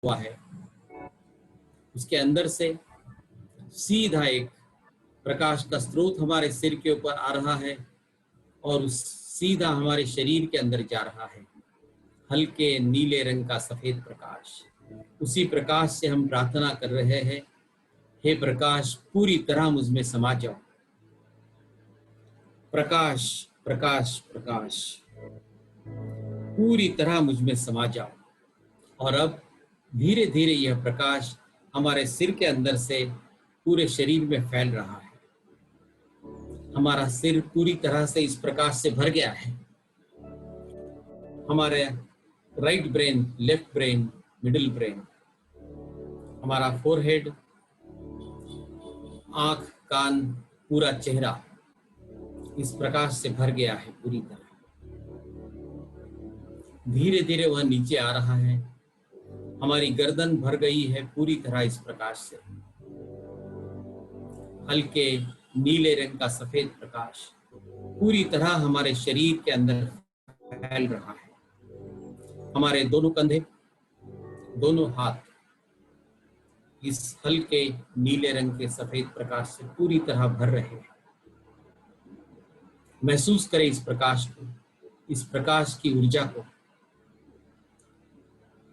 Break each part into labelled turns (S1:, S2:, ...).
S1: हुआ है उसके अंदर से सीधा एक प्रकाश का स्रोत हमारे सिर के ऊपर आ रहा है और उस सीधा हमारे शरीर के अंदर जा रहा है। हल्के नीले रंग का सफेद प्रकाश, उसी प्रकाश से हम प्रार्थना कर रहे हैं, हे प्रकाश पूरी तरह मुझ में समा जाओ। प्रकाश प्रकाश प्रकाश पूरी तरह मुझ में समा जाओ। और अब धीरे धीरे यह प्रकाश हमारे सिर के अंदर से पूरे शरीर में फैल रहा है। हमारा सिर पूरी तरह से इस प्रकाश से भर गया है। हमारे right brain, left brain, middle brain, हमारा फोरहेड, आंख, कान, पूरा चेहरा इस प्रकाश से भर गया है पूरी तरह। धीरे धीरे वह नीचे आ रहा है। हमारी गर्दन भर गई है पूरी तरह इस प्रकाश से। हल्के नीले रंग का सफेद प्रकाश पूरी तरह हमारे शरीर के अंदर फैल रहा है। हमारे दोनों कंधे, दोनों हाथ इस हल्के नीले रंग के सफेद प्रकाश से पूरी तरह भर रहे हैं। महसूस करें इस प्रकाश को, इस प्रकाश की ऊर्जा को।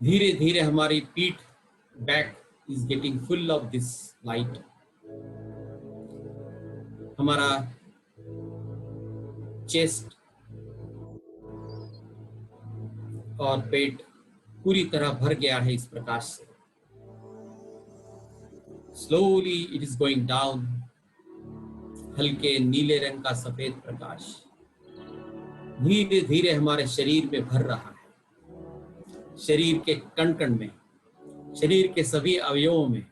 S1: धीरे धीरे हमारी पीठ, back is getting full of this light. हमारा चेस्ट और पेट पूरी तरह भर गया है इस प्रकाश से। Slowly it is going down. हल्के नीले रंग का सफेद प्रकाश धीरे धीरे हमारे शरीर में भर रहा है। शरीर के कण कण में, शरीर के सभी अवयवों में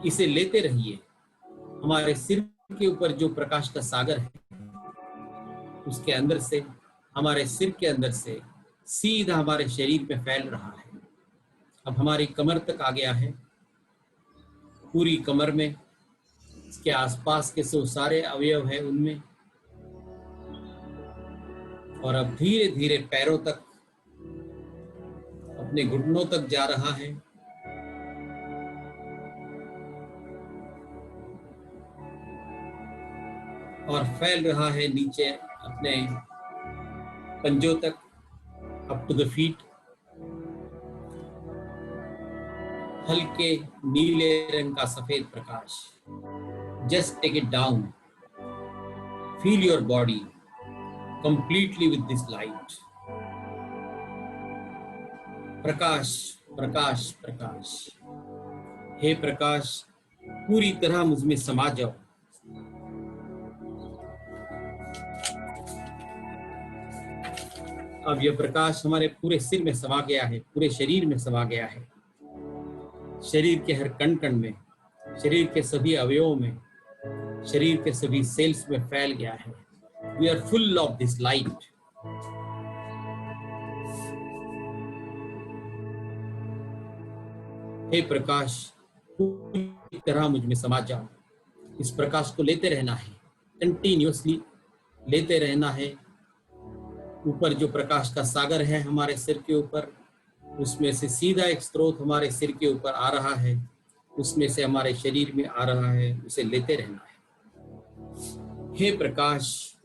S1: इसे लेते रहिए। हमारे सिर के ऊपर जो प्रकाश का सागर है उसके अंदर से, हमारे सिर के अंदर से सीधा हमारे शरीर में फैल रहा है। अब हमारी कमर तक आ गया है। पूरी कमर में, इसके आसपास के जो सारे अवयव है उनमें, और अब धीरे धीरे पैरों तक, अपने घुटनों तक जा रहा है। और फैल रहा है नीचे अपने पंजों तक, अप टू द फीट। हल्के नीले रंग का सफेद प्रकाश, just take it down, feel your body completely with this light. प्रकाश प्रकाश प्रकाश, हे प्रकाश पूरी तरह मुझ में समा जाओ। अब यह प्रकाश हमारे पूरे सिर में समा गया है, पूरे शरीर में समा गया है। शरीर के हर कण कण में, शरीर के सभी अवयवों में, शरीर के सभी सेल्स में फैल गया है। We are full of this light. हे प्रकाश पूरी तरह मुझ में समा जाओ। इस प्रकाश को लेते रहना है, कंटिन्यूअसली लेते रहना है। ऊपर जो प्रकाश का सागर है हमारे सिर के ऊपर, उसमें से सीधा एक स्रोत हमारे सिर के ऊपर आ रहा है, उसमें से हमारे शरीर में आ रहा है, उसे लेते रहना है। हे प्रकाश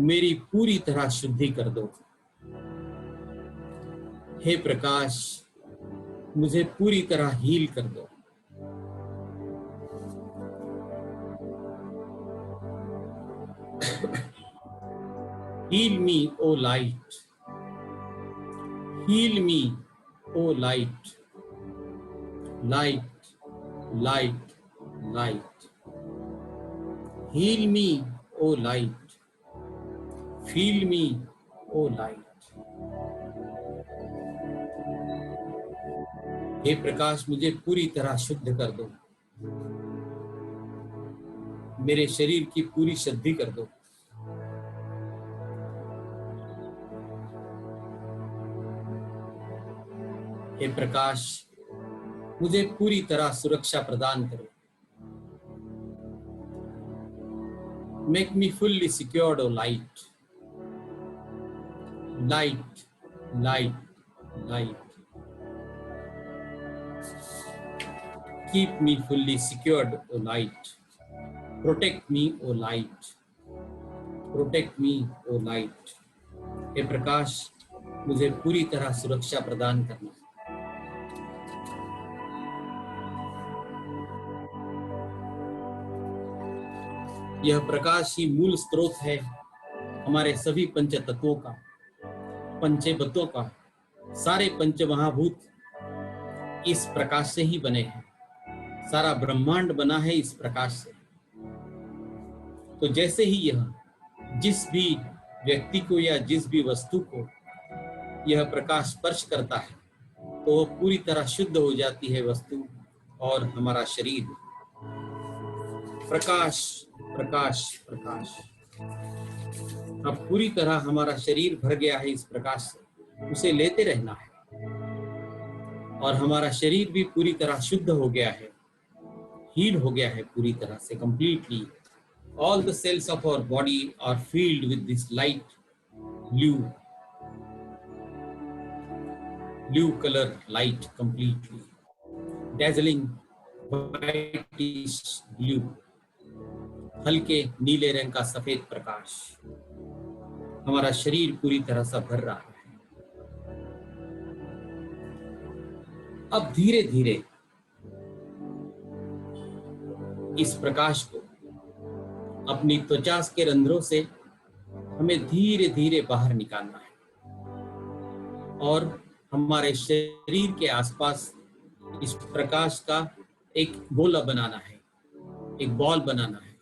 S1: मेरी पूरी तरह शुद्धि कर दो। हे प्रकाश मुझे पूरी तरह हील कर दो। Heal me, O light. Heal me, O light. Light, light, light. Heal me, O light. Feel me, O light. हे प्रकाश मुझे पूरी तरह शुद्ध कर दो। मेरे शरीर की पूरी शुद्धि कर दो। हे प्रकाश मुझे पूरी तरह सुरक्षा प्रदान करो। Make me fully secured, O light. light, light, light. Keep me fully secured, O light. Protect me, O light. Protect me, O light. हे प्रकाश, मुझे पूरी तरह सुरक्षा प्रदान करना। यह प्रकाश ही मूल स्रोत है हमारे सभी पंच तत्वों का, पंचभूतों का। सारे पंच महाभूत इस प्रकाश से ही बने हैं। सारा ब्रह्मांड बना है इस प्रकाश से। तो जैसे ही यह जिस भी व्यक्ति को या जिस भी वस्तु को यह प्रकाश स्पर्श करता है तो वह पूरी तरह शुद्ध हो जाती है वस्तु और हमारा शरीर। प्रकाश, प्रकाश, प्रकाश। अब पूरी तरह हमारा शरीर भर गया है इस प्रकाश से। उसे लेते रहना है और हमारा शरीर भी पूरी तरह शुद्ध हो गया है, हील हो गया है पूरी तरह से, completely. All the cells of our body are filled with this light, blue color light, completely dazzling whitish blue, हल्के नीले रंग का सफेद प्रकाश हमारा शरीर पूरी तरह से भर रहा है। अब धीरे धीरे इस प्रकाश को अपनी त्वचा के रंध्रों से हमें धीरे धीरे बाहर निकालना है और हमारे शरीर के आसपास इस प्रकाश का एक गोला बनाना है, एक बॉल बनाना है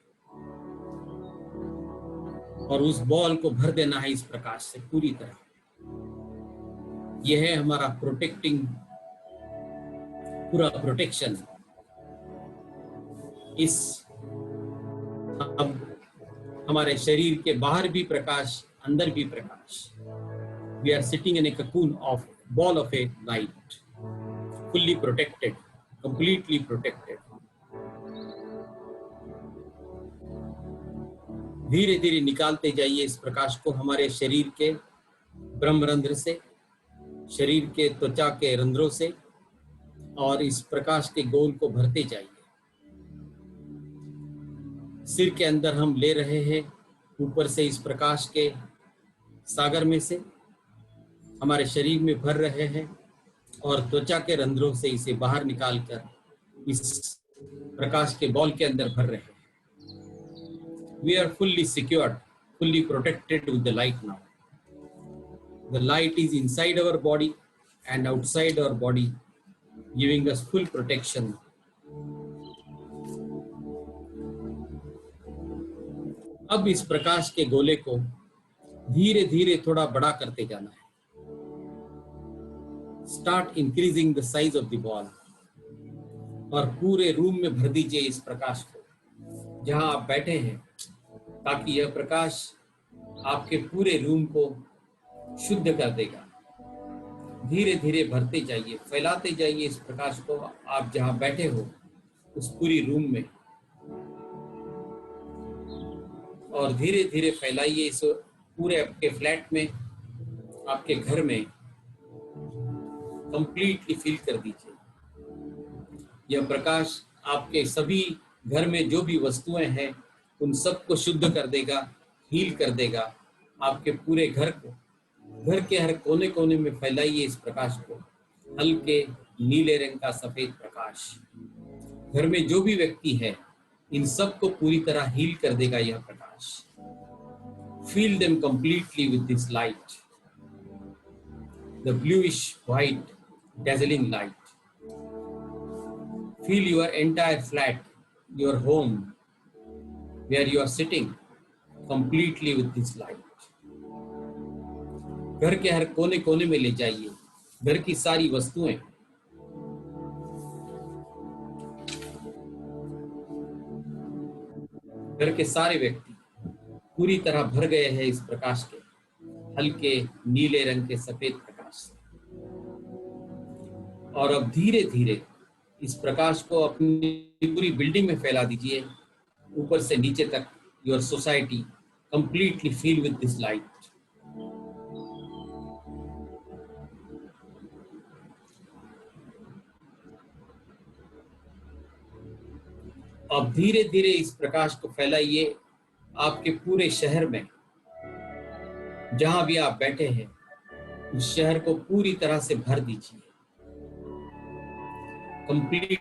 S1: और उस बॉल को भर देना है इस प्रकाश से पूरी तरह। यह है हमारा पूरा प्रोटेक्शन। इस अब हमारे शरीर के बाहर भी प्रकाश, अंदर भी प्रकाश। We are sitting in a cocoon of ball of a light, fully protected, completely protected. धीरे धीरे निकालते जाइए इस प्रकाश को हमारे शरीर के ब्रह्मरंध्र से, शरीर के त्वचा के रंध्रों से, और इस प्रकाश के गोल को भरते जाइए। सिर के अंदर हम ले रहे हैं ऊपर से इस प्रकाश के सागर में से, हमारे शरीर में भर रहे हैं और त्वचा के रंध्रों से इसे बाहर निकालकर इस प्रकाश के बॉल के अंदर भर रहे हैं। We are fully secured, fully protected with the light now. The light is inside our body and outside our body, giving us full protection. अब इस प्रकाश के गोले को धीरे धीरे थोड़ा बड़ा करते जाना है। Start increasing the size of the ball. और पूरे रूम में भर दीजिए इस प्रकाश को जहां आप बैठे हैं, ताकि यह प्रकाश आपके पूरे रूम को शुद्ध कर देगा। धीरे धीरे भरते जाइए, फैलाते जाइए इस प्रकाश को आप जहां बैठे हो उस पूरी रूम में, और धीरे धीरे फैलाइए इस पूरे आपके फ्लैट में, आपके घर में कंप्लीटली फिल कर दीजिए। यह प्रकाश आपके सभी घर में जो भी वस्तुएं हैं उन सबको शुद्ध कर देगा, हील कर देगा। आपके पूरे घर को, घर के हर कोने कोने में फैलाइए इस प्रकाश को, हल्के नीले रंग का सफेद प्रकाश। घर में जो भी व्यक्ति है इन सबको पूरी तरह हील कर देगा यह प्रकाश। Fill them completely with this light, the bluish white dazzling light. Fill your entire flat, your home, where you are sitting, completely with this light. घर के हर कोने कोने में ले जाइए घर की सारी वस्तुएं। घर के सारे व्यक्ति पूरी तरह भर गए हैं इस प्रकाश के, हल्के नीले रंग के सफेद प्रकाश से। और अब धीरे धीरे इस प्रकाश को अपनी पूरी बिल्डिंग में फैला दीजिए, ऊपर से नीचे तक। Your society completely fill with this light. अब धीरे धीरे इस प्रकाश को फैलाइए आपके पूरे शहर में। जहां भी आप बैठे हैं उस शहर को पूरी तरह से भर दीजिए, कंप्लीट।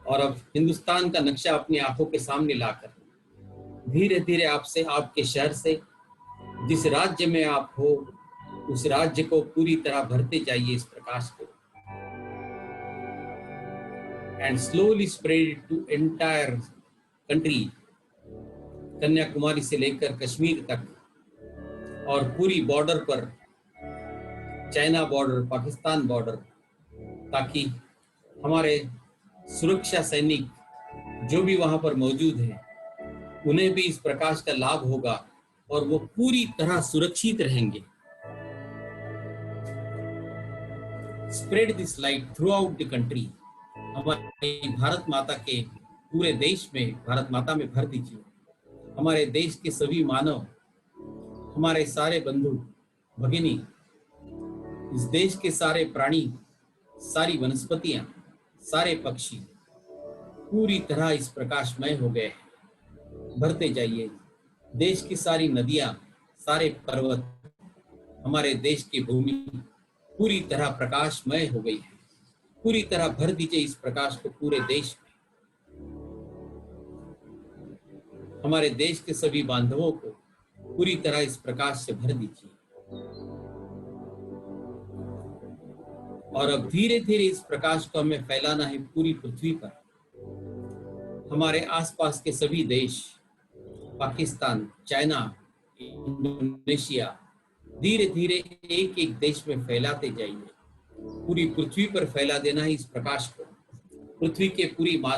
S1: और अब हिंदुस्तान का नक्शा अपनी आंखों के सामने लाकर धीरे धीरे आपसे, आपके शहर से, जिस राज्य में आप हो उस राज्य को पूरी तरह भरते जाइए इस प्रकाश को। And slowly spread it to entire country, Kanyakumari से लेकर कश्मीर तक, और पूरी बॉर्डर पर, चाइना बॉर्डर, पाकिस्तान बॉर्डर, ताकि हमारे सुरक्षा सैनिक जो भी वहां पर मौजूद हैं उन्हें भी इस प्रकाश का लाभ होगा और वो पूरी तरह सुरक्षित रहेंगे। Spread this light through out the country, हमारी भारत माता के पूरे देश में, भारत माता में भर दीजिए। हमारे देश के सभी मानव, हमारे सारे बंधु भगिनी, इस देश के सारे प्राणी, सारी वनस्पतियां, सारे पक्षी पूरी तरह इस प्रकाशमय हो गए हैं। भरते जाइए। देश की सारी नदियां, सारे पर्वत, हमारे देश की भूमि पूरी तरह प्रकाशमय हो गई है। पूरी तरह भर दीजिए इस प्रकाश को पूरे देश में। हमारे देश के सभी बांधवों को पूरी तरह इस प्रकाश से भर दीजिए। और अब धीरे धीरे इस प्रकाश को हमें फैलाना है पूरी पृथ्वी पर। हमारे आसपास के सभी देश, पाकिस्तान, चाइना, इंडोनेशिया, धीरे धीरे एक एक देश में फैलाते जाइए। पूरी पृथ्वी पर फैला देना है इस प्रकाश को। पृथ्वी के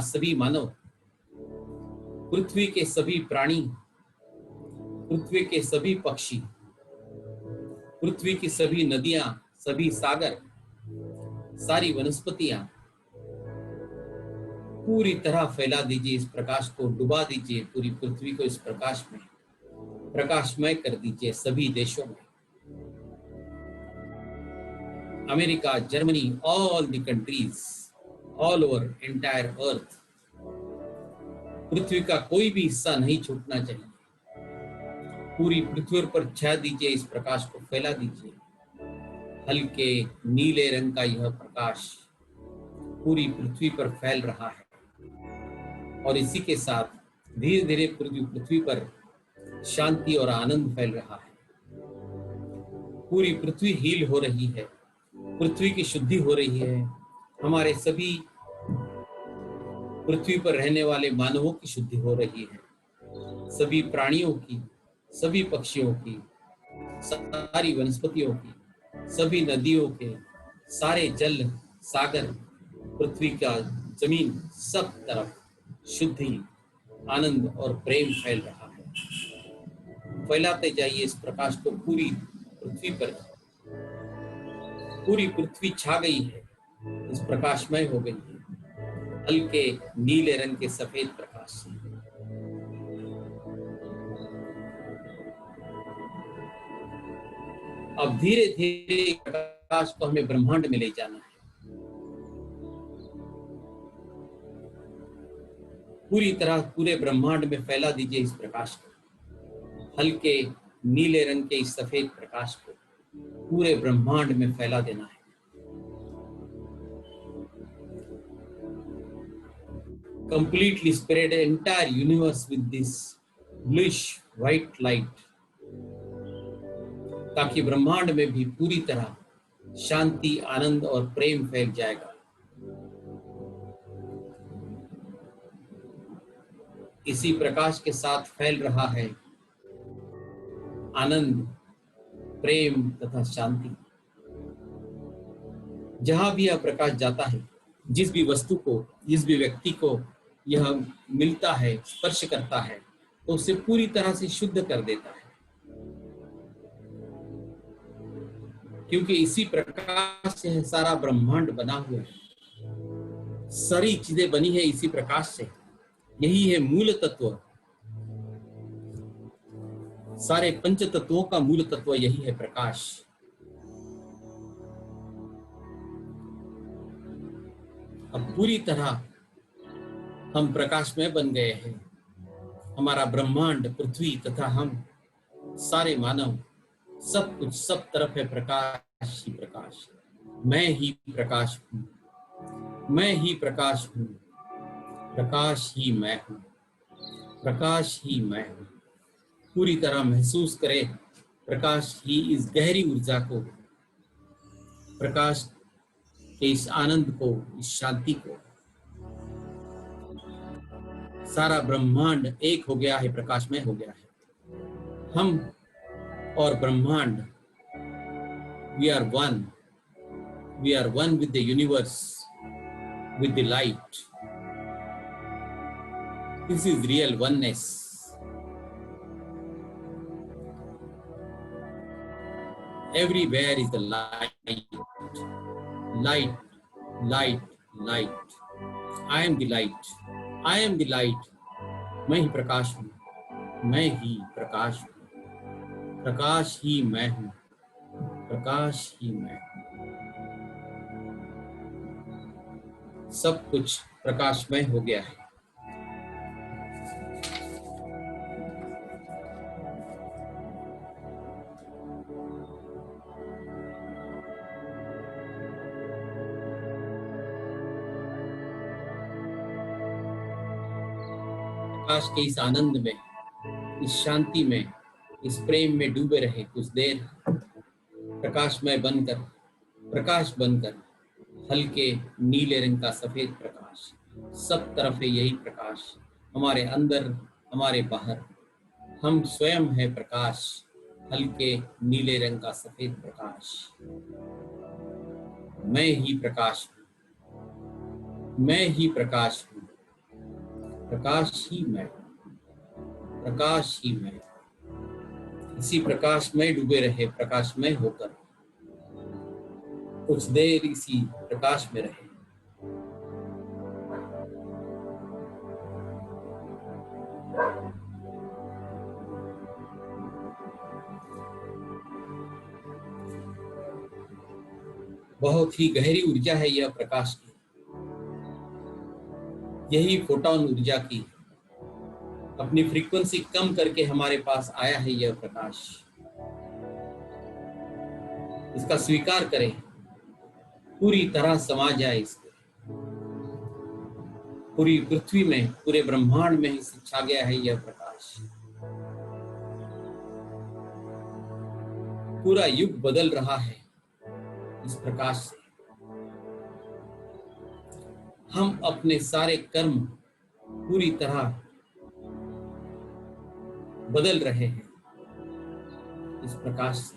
S1: सभी मानव, पृथ्वी के सभी प्राणी, पृथ्वी के सभी पक्षी, पृथ्वी की सभी नदियां, सभी सागर, सारी वनस्पतियां पूरी तरह फैला दीजिए इस प्रकाश को। डुबा दीजिए पूरी पृथ्वी को इस प्रकाश में, प्रकाशमय कर दीजिए सभी देशों में। America, Germany, all the countries, all over entire earth, पृथ्वी का कोई भी हिस्सा नहीं छूटना चाहिए। पूरी पृथ्वी पर छा दीजिए इस प्रकाश को, फैला दीजिए। हल्के नीले रंग का यह प्रकाश पूरी पृथ्वी पर फैल रहा है और इसी के साथ धीरे धीरे पूरी पृथ्वी पर शांति और आनंद फैल रहा है। पूरी पृथ्वी हील हो रही है, पृथ्वी की शुद्धि हो रही है। हमारे सभी पृथ्वी पर रहने वाले मानवों की शुद्धि हो रही है, सभी प्राणियों की, सभी पक्षियों की, सारी वनस्पतियों की, सभी नदियों के, सारे जल, सागर, पृथ्वी का, जमीन, सब तरफ शुद्धि, आनंद और प्रेम फैल रहा है। फैलाते जाइए इस प्रकाश को पूरी पृथ्वी पर। पूरी पृथ्वी छा गई है, इस प्रकाशमय हो गई है, हल्के नीले रंग के सफेद प्रकाश से। अब धीरे धीरे प्रकाश को हमें ब्रह्मांड में ले जाना है। पूरी तरह पूरे ब्रह्मांड में फैला दीजिए इस प्रकाश को। हल्के नीले रंग के इस सफेद प्रकाश को पूरे ब्रह्मांड में फैला देना है। Completely spread the entire universe with this bluish white light, ताकि ब्रह्मांड में भी पूरी तरह शांति, आनंद और प्रेम फैल जाएगा। इसी प्रकाश के साथ फैल रहा है आनंद, प्रेम तथा शांति। जहां भी यह प्रकाश जाता है, जिस भी वस्तु को, जिस भी व्यक्ति को यह मिलता है, स्पर्श करता है, तो उसे पूरी तरह से शुद्ध कर देता है। क्योंकि इसी प्रकाश से सारा ब्रह्मांड बना हुआ है, सारी चीजें बनी है इसी प्रकाश से। यही है मूल तत्व, सारे पंच तत्वों का मूल तत्व यही है प्रकाश। अब पूरी तरह हम प्रकाशमय बन गए हैं। हमारा ब्रह्मांड, पृथ्वी तथा हम सारे मानव, सब कुछ सब तरफ है प्रकाश ही प्रकाश। मैं ही प्रकाश हूँ, मैं ही प्रकाश हूँ, प्रकाश ही मैं हूँ, प्रकाश ही मैं हूँ। पूरी तरह महसूस करें प्रकाश की इस गहरी ऊर्जा को, प्रकाश के इस आनंद को, इस शांति को। सारा ब्रह्मांड एक हो गया है, प्रकाशमय हो गया है। हम और ब्रह्मांड, we are one, we are one with the universe, with the light. This is real oneness. Everywhere is the light, light, light, light. I am the light, I am the light. मैं ही प्रकाश हूँ, मैं ही प्रकाश हूँ, प्रकाश ही मैं हूँ, प्रकाश ही मैं हूँ। सब कुछ प्रकाशमय हो गया है। प्रकाश के इस आनंद में, इस शांति में, इस प्रेम में डूबे रहे कुछ देर। प्रकाशमय बनकर, प्रकाश बनकर, हल्के नीले रंग का सफेद प्रकाश, सब तरफ है यही प्रकाश, हमारे अंदर, हमारे बाहर। हम स्वयं है प्रकाश, हल्के नीले रंग का सफेद प्रकाश। मैं ही प्रकाश हूँ, मैं ही प्रकाश हूँ, प्रकाश ही मैं, प्रकाश ही मैं। इसी प्रकाश में डूबे रहे, प्रकाशमय होकर कुछ देर इसी प्रकाश में रहे। बहुत ही गहरी ऊर्जा है यह प्रकाश की, यही फोटोन ऊर्जा की अपनी फ्रीक्वेंसी कम करके हमारे पास आया है यह प्रकाश। इसका स्वीकार करें, पूरी तरह समा जाए इसके, पूरी पृथ्वी में, पूरे ब्रह्मांड में ही छा गया है यह प्रकाश। पूरा युग बदल रहा है इस प्रकाश से। हम अपने सारे कर्म पूरी तरह बदल रहे हैं इस प्रकाश से,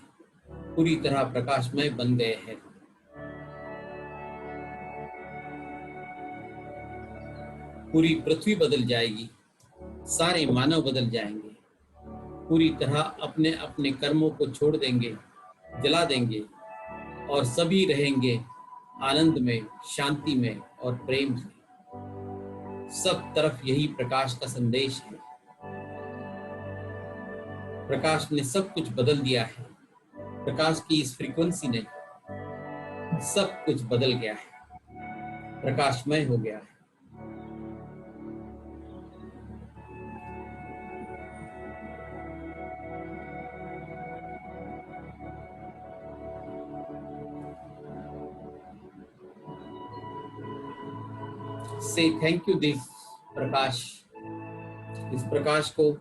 S1: पूरी तरह प्रकाशमय बन गए हैं। पूरी पृथ्वी बदल जाएगी, सारे मानव बदल जाएंगे, पूरी तरह अपने अपने कर्मों को छोड़ देंगे, जला देंगे और सभी रहेंगे आनंद में, शांति में और प्रेम से। सब तरफ यही प्रकाश का संदेश है। प्रकाश ने सब कुछ बदल दिया है, प्रकाश की इस फ्रीक्वेंसी ने सब कुछ बदल गया है, प्रकाशमय हो गया है। से थैंक यू दिस प्रकाश, इस प्रकाश को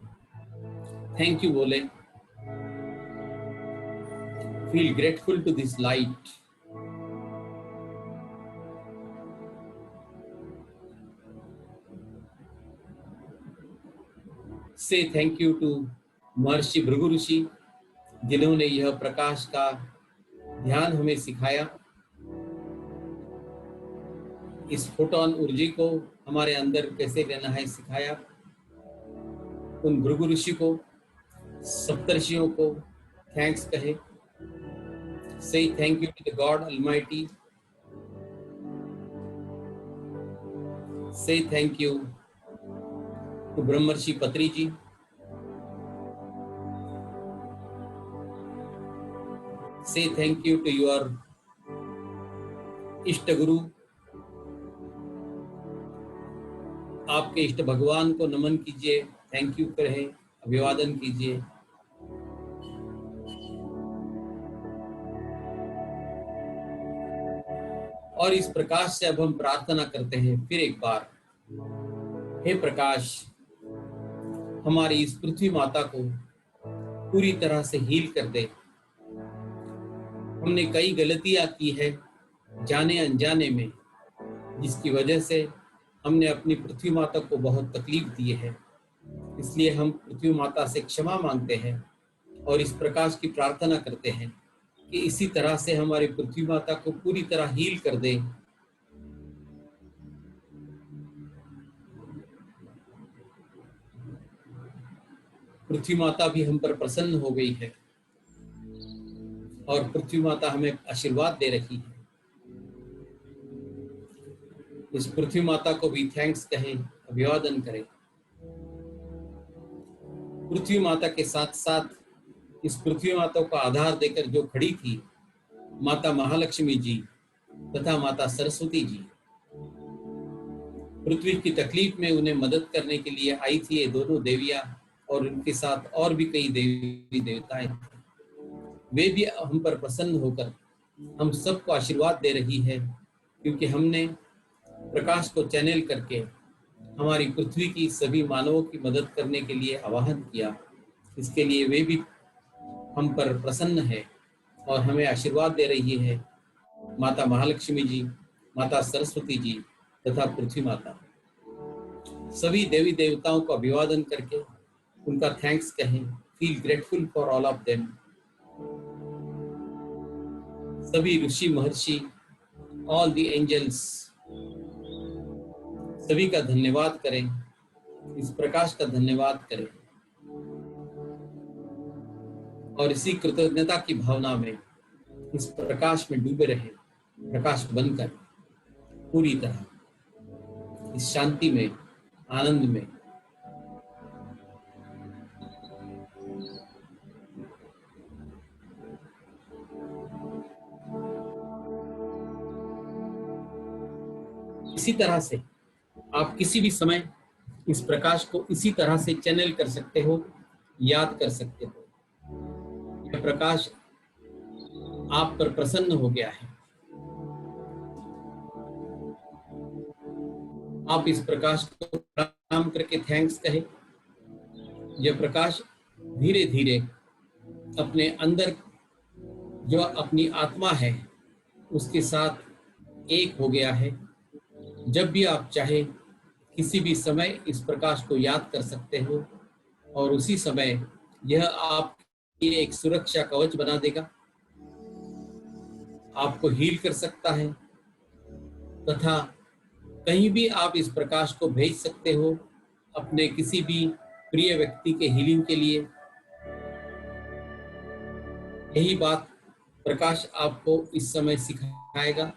S1: थैंक यू बोले। Feel grateful to this light. Say thank you to Maharshi Bhrigu ऋषि, जिन्होंने यह प्रकाश का ध्यान हमें सिखाया, इस फोटोन ऊर्जा को हमारे अंदर कैसे लेना है सिखाया। उन भृगु ऋषि को, सप्तर्षियों को थैंक्स कहे। Say thank you to the God Almighty. Say thank you to Brahmarshi Patri जी। से थैंक यू टू योर इष्ट गुरु आपके इष्ट भगवान को नमन कीजिए, थैंक यू करें, अभिवादन कीजिए। और इस प्रकाश से अब हम प्रार्थना करते हैं फिर एक बार, हे प्रकाश, हमारी इस पृथ्वी माता को पूरी तरह से हील कर दे। हमने कई गलतियां की है जाने अनजाने में, जिसकी वजह से हमने अपनी पृथ्वी माता को बहुत तकलीफ दी है। इसलिए हम पृथ्वी माता से क्षमा मांगते हैं और इस प्रकाश की प्रार्थना करते हैं कि इसी तरह से हमारी पृथ्वी माता को पूरी तरह हील कर दे। पृथ्वी माता भी हम पर प्रसन्न हो गई है और पृथ्वी माता हमें आशीर्वाद दे रही है। इस पृथ्वी माता को भी थैंक्स कहें, अभिवादन करें। पृथ्वी माता के साथ साथ इस पृथ्वी माता को आधार देकर जो खड़ी थी माता महालक्ष्मी जी तथा माता सरस्वती जी, पृथ्वी की तकलीफ में उन्हें मदद करने के लिए आई थी ये दोनों देवियां, और उनके साथ और भी कई देवी देवताएं थे। वे भी हम पर प्रसन्न होकर हम सबको आशीर्वाद दे रही है, क्योंकि हमने प्रकाश को चैनल करके हमारी पृथ्वी की सभी मानवों की मदद करने के लिए आह्वान किया। इसके लिए वे भी हम पर प्रसन्न है और हमें आशीर्वाद दे रही है। माता महालक्ष्मी जी, माता सरस्वती जी तथा पृथ्वी माता, सभी देवी देवताओं को अभिवादन करके उनका थैंक्स कहें। Feel grateful for all of them. सभी ऋषि महर्षि, ऑल द एंजल्स, सभी का धन्यवाद करें, इस प्रकाश का धन्यवाद करें और इसी कृतज्ञता की भावना में इस प्रकाश में डूबे रहे, प्रकाश बनकर पूरी तरह इस शांति में, आनंद में। इसी तरह से आप किसी भी समय इस प्रकाश को इसी तरह से चैनल कर सकते हो, याद कर सकते हो। यह प्रकाश आप पर प्रसन्न हो गया है। आप इस प्रकाश को प्रणाम करके थैंक्स कहें। यह प्रकाश धीरे धीरे अपने अंदर जो अपनी आत्मा है उसके साथ एक हो गया है। जब भी आप चाहे किसी भी समय इस प्रकाश को याद कर सकते हो और उसी समय यह आपके एक सुरक्षा कवच बना देगा, आपको हील कर सकता है तथा कहीं भी आप इस प्रकाश को भेज सकते हो अपने किसी भी प्रिय व्यक्ति के हीलिंग के लिए। यही बात प्रकाश आपको इस समय सिखाएगा।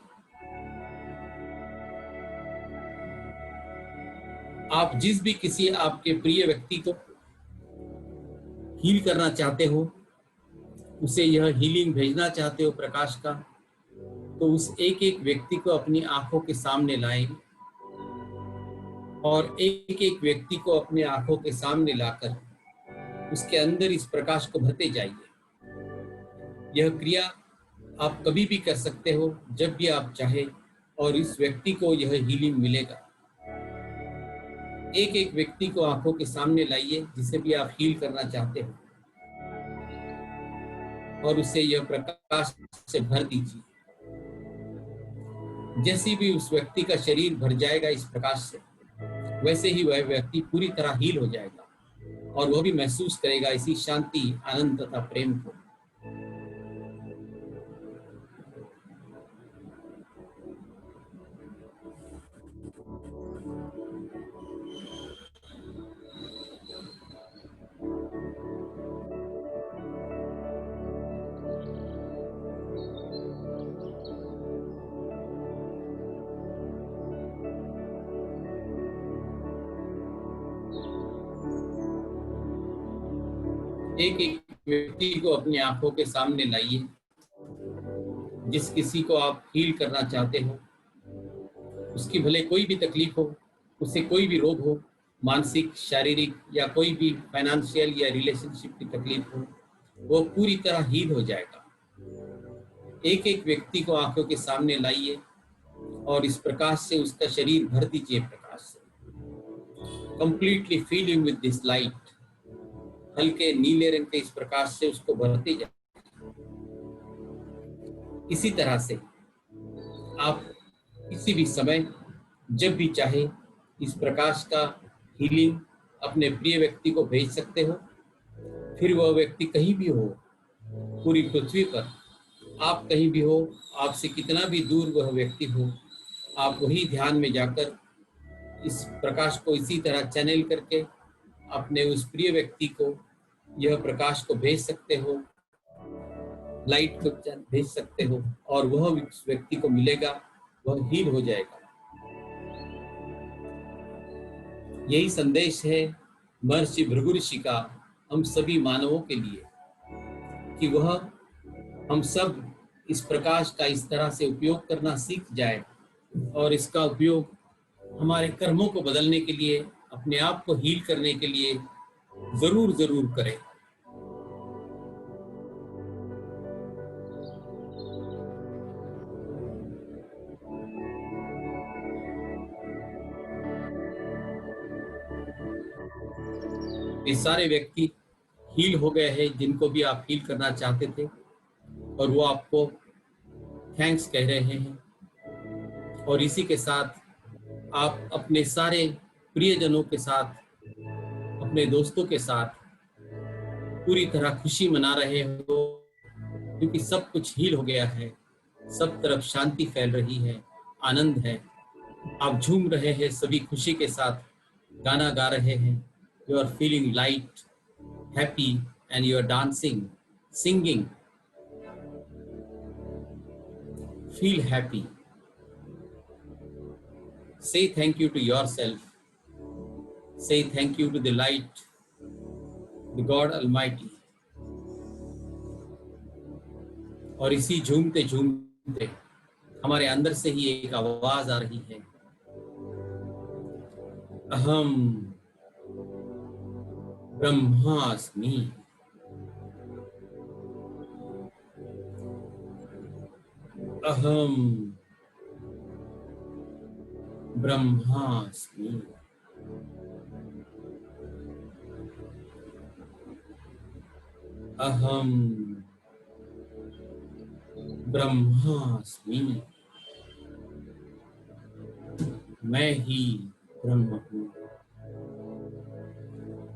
S1: आप जिस भी किसी आपके प्रिय व्यक्ति को हील करना चाहते हो, उसे यह हीलिंग भेजना चाहते हो प्रकाश का, तो उस एक एक व्यक्ति को अपनी आंखों के सामने लाएं और एक एक व्यक्ति को अपने आंखों के सामने लाकर उसके अंदर इस प्रकाश को भरते जाइए। यह क्रिया आप कभी भी कर सकते हो, जब भी आप चाहे, और इस व्यक्ति को यह हीलिंग मिलेगा। एक एक व्यक्ति को आंखों के सामने लाइए जिसे भी आप हील करना चाहते हो और उसे यह प्रकाश से भर दीजिए। जैसे भी उस व्यक्ति का शरीर भर जाएगा इस प्रकाश से, वैसे ही वह व्यक्ति पूरी तरह हील हो जाएगा और वह भी महसूस करेगा इसी शांति, आनंद तथा प्रेम को। एक एक व्यक्ति को अपनी आंखों के सामने लाइए जिस किसी को आप हील करना चाहते हो। उसकी भले कोई भी तकलीफ हो, उसे कोई भी रोग हो, मानसिक, शारीरिक या कोई भी फाइनेंशियल या रिलेशनशिप की तकलीफ हो, वो पूरी तरह हील हो जाएगा। एक एक व्यक्ति को आंखों के सामने लाइए और इस प्रकाश से उसका शरीर भर दीजिए प्रकाश से। Completely feeling with this light. हल्के नीले रंग के इस प्रकाश से उसको भरते जाए। इसी तरह से आप किसी भी समय जब भी चाहे इस प्रकाश का हीलिंग अपने प्रिय व्यक्ति को भेज सकते हो। फिर वह व्यक्ति कहीं भी हो पूरी पृथ्वी पर, आप कहीं भी हो, आपसे कितना भी दूर वह व्यक्ति हो, आप वही ध्यान में जाकर इस प्रकाश को इसी तरह चैनल करके अपने उस प्रिय व्यक्ति को यह प्रकाश को भेज सकते हो, लाइट को भेज सकते हो और वह उस व्यक्ति को मिलेगा, वह हील हो जाएगा। यही संदेश है महर्षि भृगु ऋषि का हम सभी मानवों के लिए कि वह हम सब इस प्रकाश का इस तरह से उपयोग करना सीख जाए और इसका उपयोग हमारे कर्मों को बदलने के लिए, अपने आप को हील करने के लिए जरूर जरूर करें। ये सारे व्यक्ति हील हो गए हैं जिनको भी आप हील करना चाहते थे और वो आपको थैंक्स कह रहे हैं। और इसी के साथ आप अपने सारे प्रियजनों के साथ, अपने दोस्तों के साथ पूरी तरह खुशी मना रहे हो क्योंकि सब कुछ हील हो गया है, सब तरफ शांति फैल रही है, आनंद है। आप झूम रहे हैं, सभी खुशी के साथ गाना गा रहे हैं। You are feeling light, happy, and you are dancing, singing. Feel happy. Say thank you to yourself. Say thank you to the light, the God Almighty. और इसी झूमते झूमते हमारे अंदर से ही एक आवाज आ रही है, अहम ब्रह्मास्मि। अहम ब्रह्मास्मि। अहम ब्रह्मास्मि। मैं ही ब्रह्म हूँ,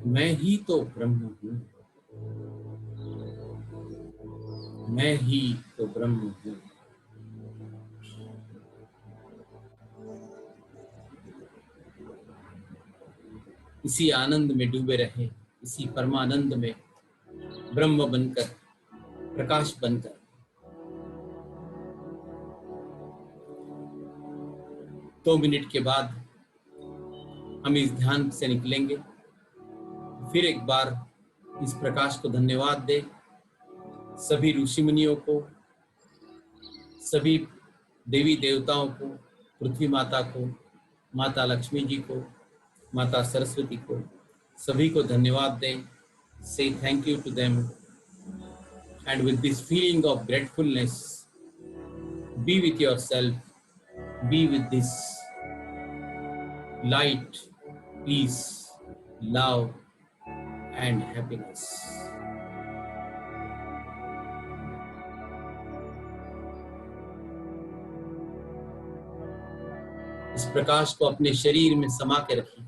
S1: मैं ही तो ब्रह्म हूँ, मैं ही तो ब्रह्म हूँ। इसी आनंद में डूबे रहे, इसी परमानंद में ब्रह्म बनकर, प्रकाश बनकर। दो मिनट के बाद हम इस ध्यान से निकलेंगे। फिर एक बार इस प्रकाश को धन्यवाद दे, सभी ऋषि मुनियों को, सभी देवी देवताओं को, पृथ्वी माता को, माता लक्ष्मी जी को, माता सरस्वती को, सभी को धन्यवाद दें। Say thank you to them, and with this feeling of gratefulness, be with yourself, be with this light, peace, love, and happiness. इस प्रकाश को अपने शरीर में समा के रखिए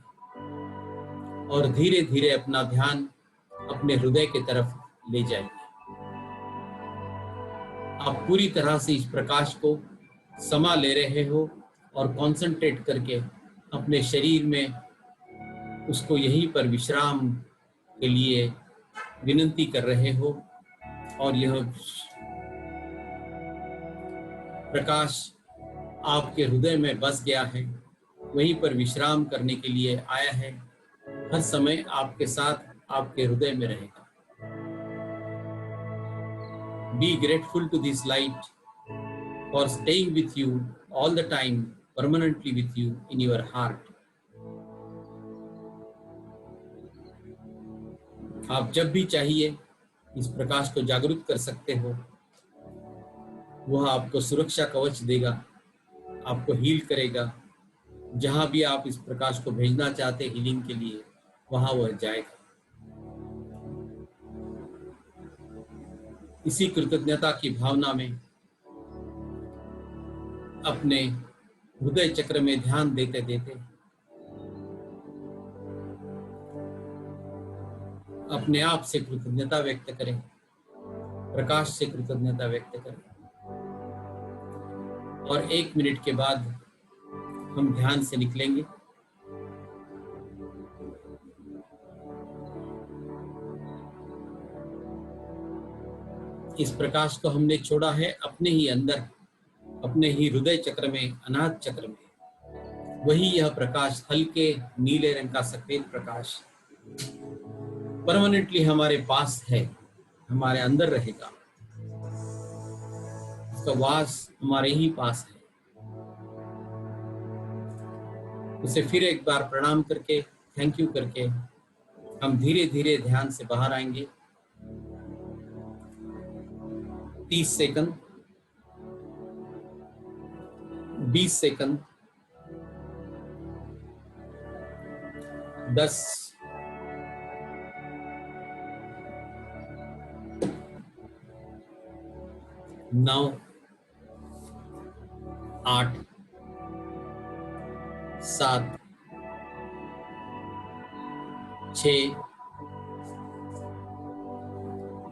S1: और धीरे धीरे अपना ध्यान अपने हृदय की तरफ ले जाइए। आप पूरी तरह से इस प्रकाश को समा ले रहे हो और कंसंट्रेट करके अपने शरीर में उसको यहीं पर विश्राम के लिए विनती कर रहे हो। और यह प्रकाश आपके हृदय में बस गया है, वहीं पर विश्राम करने के लिए आया है, हर समय आपके साथ आपके हृदय में रहेगा। Be grateful to this light for staying with you all the time, permanently with you in your heart. आप जब भी चाहिए इस प्रकाश को जागरूक कर सकते हो। वह आपको सुरक्षा कवच देगा, आपको हील करेगा। जहां भी आप इस प्रकाश को भेजना चाहते हीलिंग के लिए, वहां वह जाएगा। इसी कृतज्ञता की भावना में अपने हृदय चक्र में ध्यान देते देते अपने आप से कृतज्ञता व्यक्त करें, प्रकाश से कृतज्ञता व्यक्त करें। और 1 मिनट के बाद हम ध्यान से निकलेंगे। इस प्रकाश को हमने छोड़ा है अपने ही अंदर, अपने ही हृदय चक्र में, अनाहत चक्र में। वही यह प्रकाश, हल्के नीले रंग का सफेद प्रकाश, परमानेंटली हमारे पास है, हमारे अंदर रहेगा। उसका वास हमारे ही पास है। उसे फिर एक बार प्रणाम करके, थैंक यू करके हम धीरे धीरे ध्यान से बाहर आएंगे। 30 सेकंड, 20 सेकंड, 10, 9, 8, 7, 6,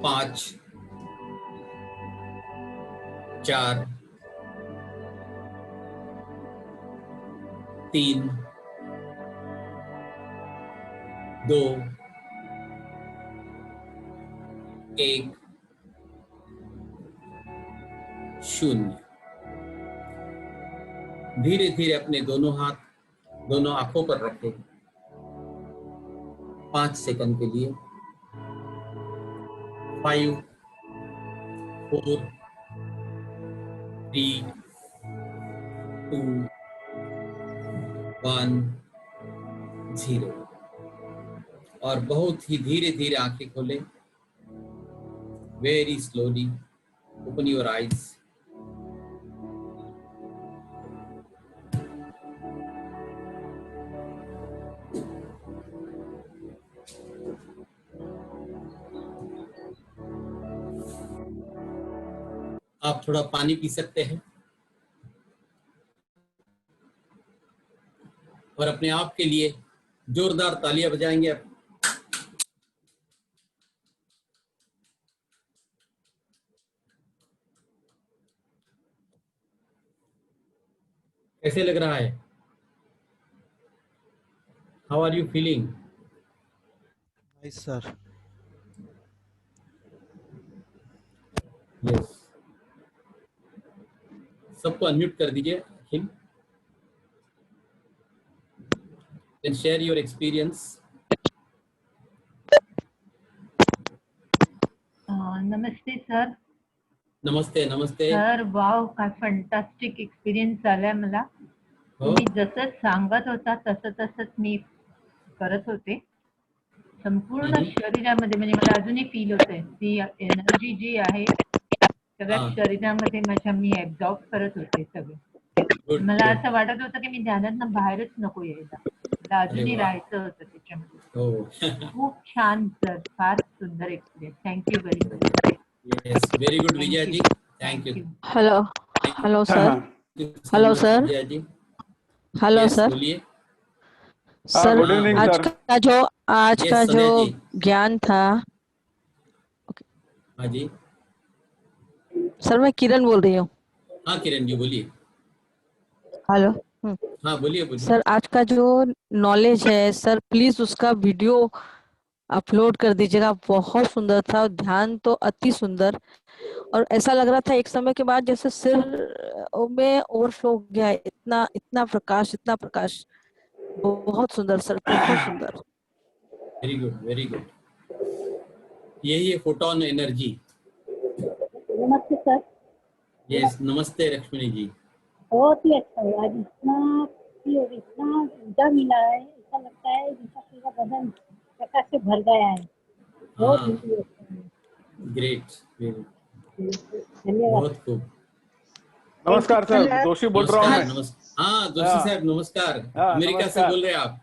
S1: 5, 4, 3, 2, 1, 0। धीरे धीरे अपने दोनों हाथ दोनों आंखों पर रखें 5 सेकंड के लिए। 5, 4, 3, 2, 1, 0। और बहुत ही धीरे धीरे आंखें खोलें। Very slowly open your eyes. आप थोड़ा पानी पी सकते हैं और अपने आप के लिए जोरदार तालियां बजाएंगे। कैसे लग रहा है? How are you feeling?
S2: Nice, sir.
S1: Yes. सबको अनम्यूट कर दीजिए। Akhil, can share your experience.
S3: नमस्ते सर.
S1: नमस्ते. नमस्ते
S3: सर, वाव, काय फंटास्टिक एक्सपिरियन्स झालाय मला.
S1: हो.
S3: तुम्ही जसं सांगत होता तसंच मी करत होते. संपूर्ण शरीरामध्ये म्हणजे मला अजूनही फील होतंय ती एनर्जी जी आहे सगळ्या शरीरामध्ये माझ्या मी ऍब्झॉर्ब करत होते सगळे. मला असं वाटत होतं की मी ध्यानातनं बाहेरच नको यायला. मला अजूनही राहायचं होतं त्याच्यामध्ये.
S1: हो.
S3: खूप छान सर, फार सुंदर experience. Thank you very much.
S1: Yes, very good Vijay ji. Thank you.
S4: Hello. Hello sir. Hello sir.
S1: Vijay ji.
S4: Hello sir.
S1: बोलिए
S4: सर.
S5: गुड इवनिंग
S4: आज
S5: सर.
S4: का जो ज्ञान था.
S1: हाँ जी.
S4: सर, मैं किरण बोल रही हूँ.
S1: हाँ किरण जी, बोलिए.
S4: हेलो.
S1: हाँ बोलिए.
S4: सर, आज का जो नॉलेज है सर, प्लीज उसका वीडियो अपलोड कर दीजिएगा. बहुत सुंदर था और ध्यान तो अति सुंदर. और ऐसा लग रहा था एक समय के बाद जैसे सिर में ओवरफ्लो हो गया. इतना इतना प्रकाश. बहुत सुंदर सर, बहुत सुंदर.
S1: Very good, very good. यही है फोटोन एनर्जी.
S6: नमस्ते सर.
S1: यस, नमस्ते लक्ष्मी जी.
S6: बहुत ही अच्छा है. आज इतना ऊर्जा मिला है. ऐसा लगता है जैसा पूरा बदन प्रकाश से भर गया है. बहुत
S1: हाँ
S6: वीडियो अच्छा है।
S1: ग्रेट,
S6: धन्यवाद।
S1: बहुत खूब।
S5: नमस्कार सर, जोशी बोल रहा हूँ
S1: नमस्कार
S5: मैं।
S1: नमस्कार। हाँ जोशी
S5: हाँ
S1: साहब नमस्कार,
S5: हाँ,
S1: अमेरिका से
S5: नमस्कार।
S1: बोल रहे हैं आप?